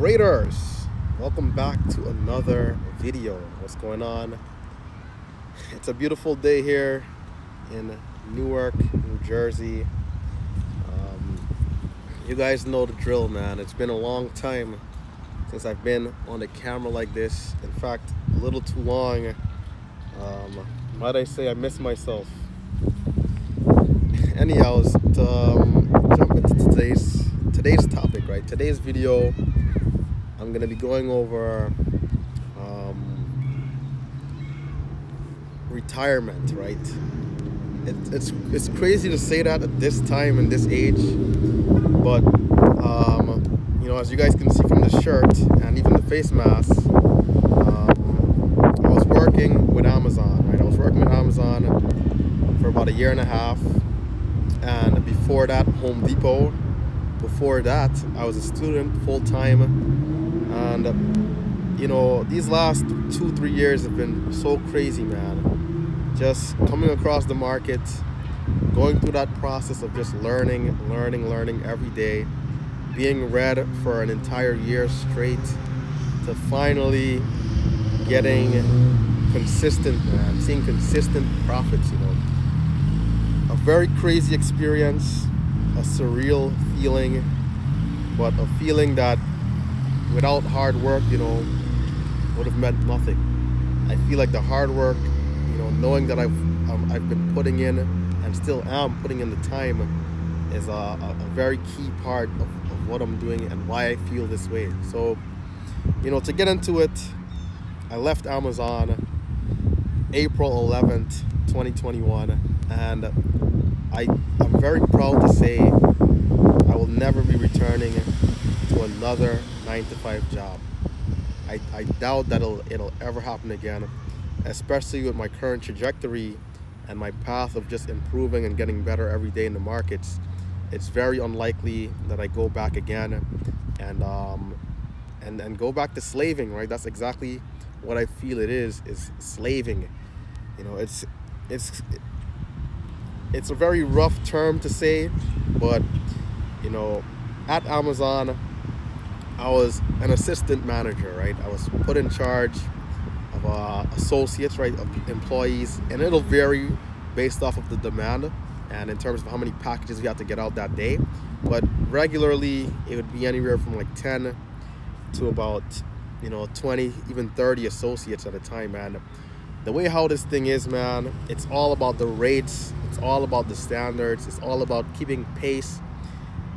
traders, welcome back to another video. What's going on? It's a beautiful day here in Newark, New Jersey. You guys know the drill, man. It's been a long time since I've been on the camera like this. In fact, a little too long. Might I say I miss myself. Anyhow, to jump into today's topic, right? Today's video, I'm gonna be going over retirement, right? It's crazy to say that at this time and this age, but you know, as you guys can see from the shirt and even the face mask, I was working with Amazon, right? I was working with Amazon for about a year and a half, and before that, Home Depot. Before that, I was a student full-time, and you know, these last 2-3 years have been so crazy, man. Just coming across the market, going through that process of just learning every day, being read for an entire year straight, to finally getting consistent, man, seeing consistent profits, you know. A very crazy experience, a surreal feeling, but a feeling that without hard work, you know, would have meant nothing. I feel like the hard work, you know, knowing that I've been putting in and still am putting in the time, is a very key part of what I'm doing and why I feel this way. So, you know, to get into it, I left Amazon April 11th, 2021, and I'm very proud to say I will never be returning to another 9-to-5 job. I doubt that it'll ever happen again, especially with my current trajectory and my path of just improving and getting better every day in the markets. It's very unlikely that I go back again and go back to slaving, right? That's exactly what I feel it is slaving. You know, it's a very rough term to say, but you know, at Amazon, I was an assistant manager, right? I was put in charge of associates, right, of employees, and it'll vary based off of the demand and in terms of how many packages we have to get out that day. But regularly, it would be anywhere from like 10 to about, you know, 20, even 30 associates at a time, man. The way how this thing is, man, it's all about the rates, it's all about the standards, it's all about keeping pace.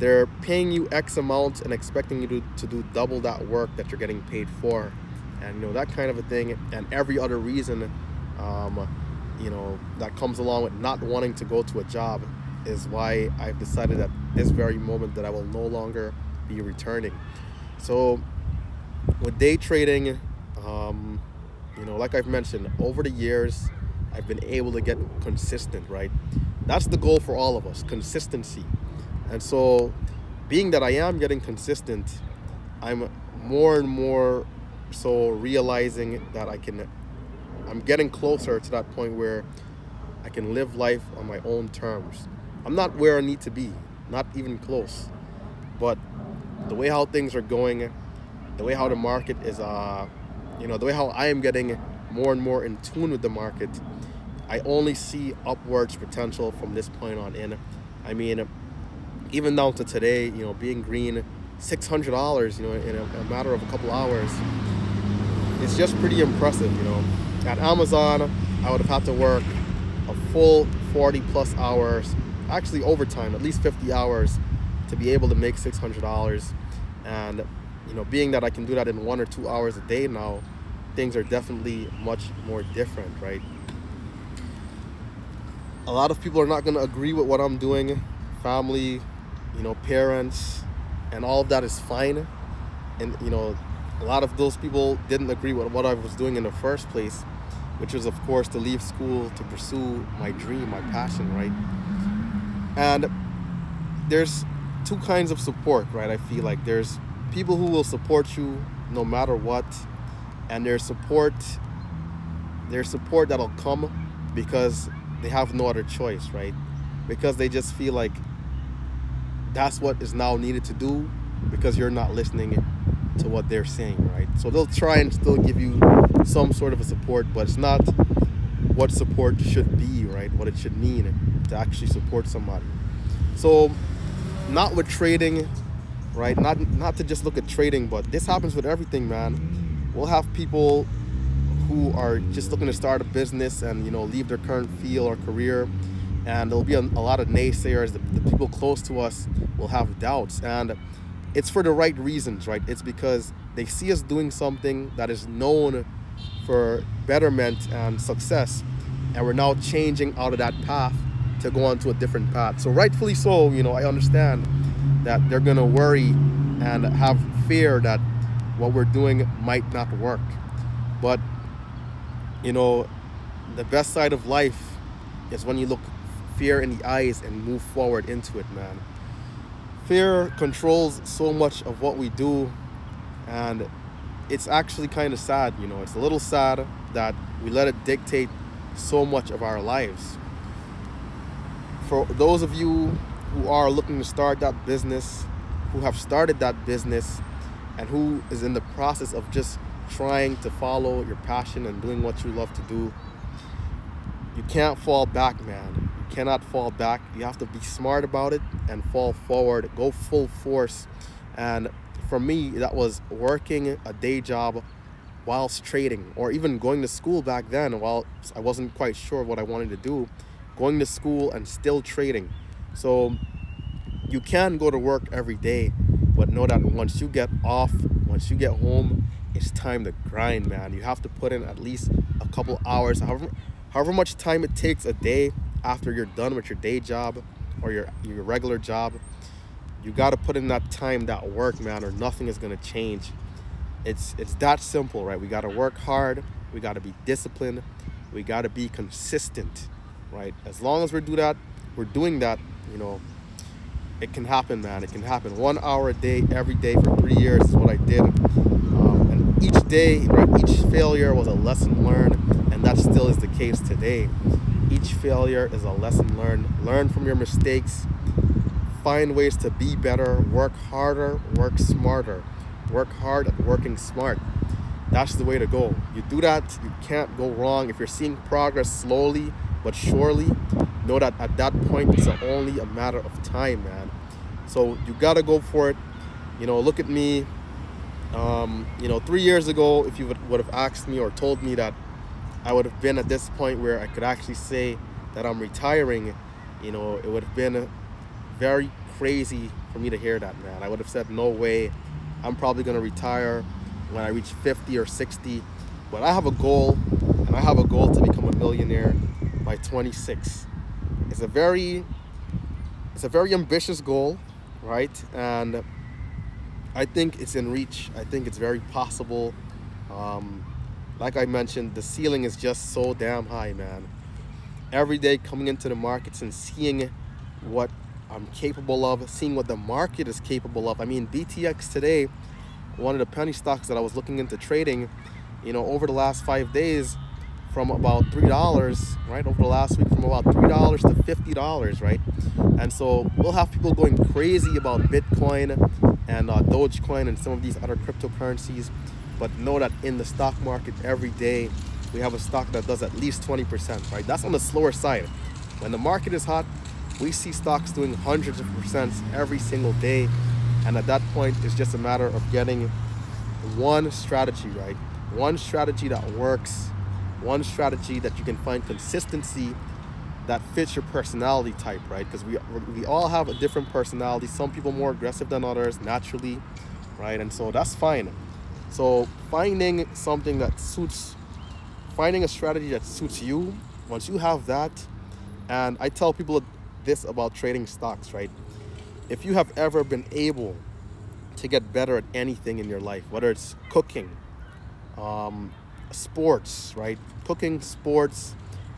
They're paying you X amount and expecting you to do double that work that you're getting paid for, and you know, that kind of a thing, and every other reason you know, that comes along with not wanting to go to a job is why I've decided at this very moment that I will no longer be returning. So with day trading, you know, like I've mentioned, over the years, I've been able to get consistent, right? That's the goal for all of us, consistency. And so, being that I am getting consistent, I'm more and more so realizing that I'm getting closer to that point where I can live life on my own terms. I'm not where I need to be, not even close. But the way how things are going, the way how the market is, you know, the way how I am getting more and more in tune with the market, I only see upwards potential from this point on in. I mean, even down to today, you know, being green $600, you know, in a matter of a couple hours, it's just pretty impressive, you know. At Amazon, I would have had to work a full 40 plus hours, actually overtime, at least 50 hours, to be able to make $600. And you know, being that I can do that in 1 or 2 hours a day now, things are definitely much more different, right? A lot of people are not going to agree with what I'm doing. Family, you know, parents, and all of that is fine. And you know, a lot of those people didn't agree with what I was doing in the first place, which was, of course, to leave school to pursue my dream, my passion, right? And there's two kinds of support, right? I feel like there's people who will support you no matter what, and their support that'll come because they have no other choice, right? Because they just feel like that's what is now needed to do because you're not listening to what they're saying, right? So they'll try and still give you some sort of a support, but it's not what support should be, right? What it should mean to actually support somebody. So not with trading, right? Not to just look at trading, but this happens with everything, man. We'll have people who are just looking to start a business and, you know, leave their current field or career, and there'll be a lot of naysayers. The people close to us will have doubts, and it's for the right reasons, right? It's because they see us doing something that is known for betterment and success, and we're now changing out of that path to go on to a different path. So rightfully so, you know, I understand that they're gonna worry and have fear that what we're doing might not work. But, you know, the best side of life is when you look fear in the eyes and move forward into it, man. Fear controls so much of what we do, and it's actually kind of sad, you know. It's a little sad that we let it dictate so much of our lives. For those of you who are looking to start that business, who have started that business, and who is in the process of just trying to follow your passion and doing what you love to do, you can't fall back, man. You cannot fall back. You have to be smart about it and fall forward, go full force. And for me, that was working a day job whilst trading, or even going to school back then while I wasn't quite sure what I wanted to do, going to school and still trading. So you can go to work every day, but know that once you get off, once you get home, it's time to grind, man. You have to put in at least a couple hours, however much time it takes a day after you're done with your day job or your regular job. You got to put in that time, that work, man, or nothing is going to change. It's that simple, right? We got to work hard. We got to be disciplined. We got to be consistent, right? As long as we're doing that, you know, it can happen, man. It can happen. 1 hour a day, every day for 3 years is what I did. And each day, right, each failure was a lesson learned, and that still is the case today. Each failure is a lesson learned. Learn from your mistakes. Find ways to be better. Work harder. Work smarter. Work hard at working smart. That's the way to go. You do that, you can't go wrong. If you're seeing progress slowly but surely, know that at that point it's only a matter of time, man. So you gotta go for it. You know, look at me. You know, 3 years ago, if you would have asked me or told me that I would have been at this point where I could actually say that I'm retiring, you know, it would have been very crazy for me to hear that, man. I would have said, no way. I'm probably gonna retire when I reach 50 or 60. But I have a goal, and I have a goal to become a millionaire by 26. It's a very ambitious goal, right? And I think it's in reach. I think it's very possible. Like I mentioned, the ceiling is just so damn high, man. Every day coming into the markets and seeing what I'm capable of, seeing what the market is capable of. I mean, BTX today, one of the penny stocks that I was looking into trading, you know, over the last 5 days, from about $3, right? Over the last week, from about $3 to $50, right? And so we'll have people going crazy about Bitcoin and Dogecoin and some of these other cryptocurrencies. But know that in the stock market every day, we have a stock that does at least 20%, right? That's on the slower side. When the market is hot, we see stocks doing hundreds of percents every single day. And at that point, it's just a matter of getting one strategy, right? One strategy that works, one strategy that you can find consistency that fits your personality type, right? Because we all have a different personality. Some people more aggressive than others naturally, right? And so that's fine. So finding something that suits, finding a strategy that suits you, once you have that, and I tell people this about trading stocks, right? If you have ever been able to get better at anything in your life, whether it's cooking, sports, right? Cooking, sports,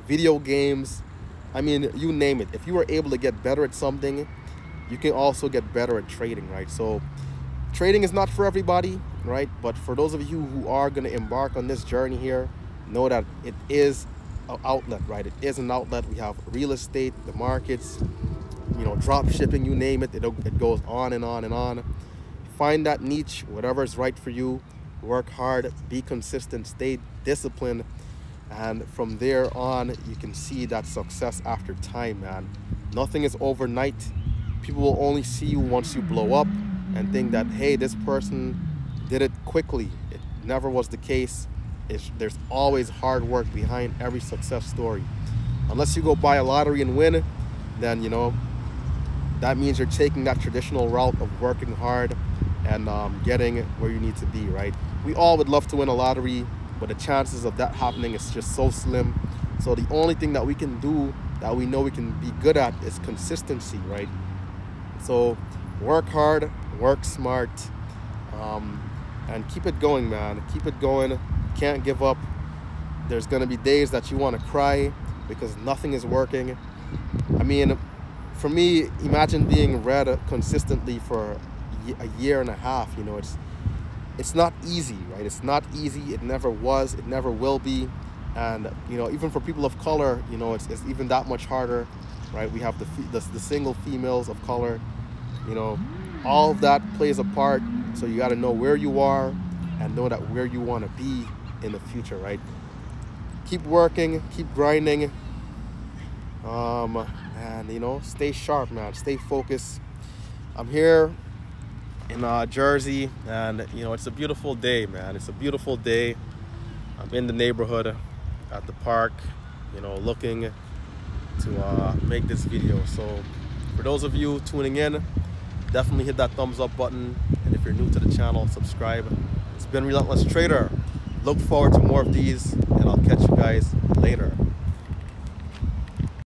video games, I mean, you name it. If you were able to get better at something, you can also get better at trading, right? So trading is not for everybody, right? But for those of you who are going to embark on this journey here, know that it is an outlet, right? It is an outlet. We have real estate, the markets, you know, drop shipping, you name it. It goes on and on and on. find that niche, whatever is right for you. Work hard, be consistent, stay disciplined, and from there on you can see that success after time, man. Nothing is overnight. People will only see you once you blow up and think that, hey, this person did it quickly. It never was the case. There's always hard work behind every success story. Unless you go buy a lottery and win, then that means you're taking that traditional route of working hard and getting where you need to be, right? We all would love to win a lottery, but the chances of that happening is just so slim. So the only thing that we can do that we know we can be good at is consistency, right? So work hard, work smart, and keep it going, man. Keep it going. Can't give up. There's gonna be days that you want to cry because nothing is working. I mean, for me, imagine being red consistently for a year and a half. It's not easy, right? It's not easy. It never was. It never will be. And even for people of color, it's even that much harder, right? We have the single females of color. All of that plays a part. So you got to know where you are and know that where you want to be in the future, right? Keep working, keep grinding, and stay sharp, man. Stay focused. I'm here in Jersey, and it's a beautiful day, man. It's a beautiful day. I'm in the neighborhood at the park, looking to make this video. So for those of you tuning in, definitely hit that thumbs up button, and if you're new to the channel, subscribe. It's been Relentless Trader. Look forward to more of these, and I'll catch you guys later.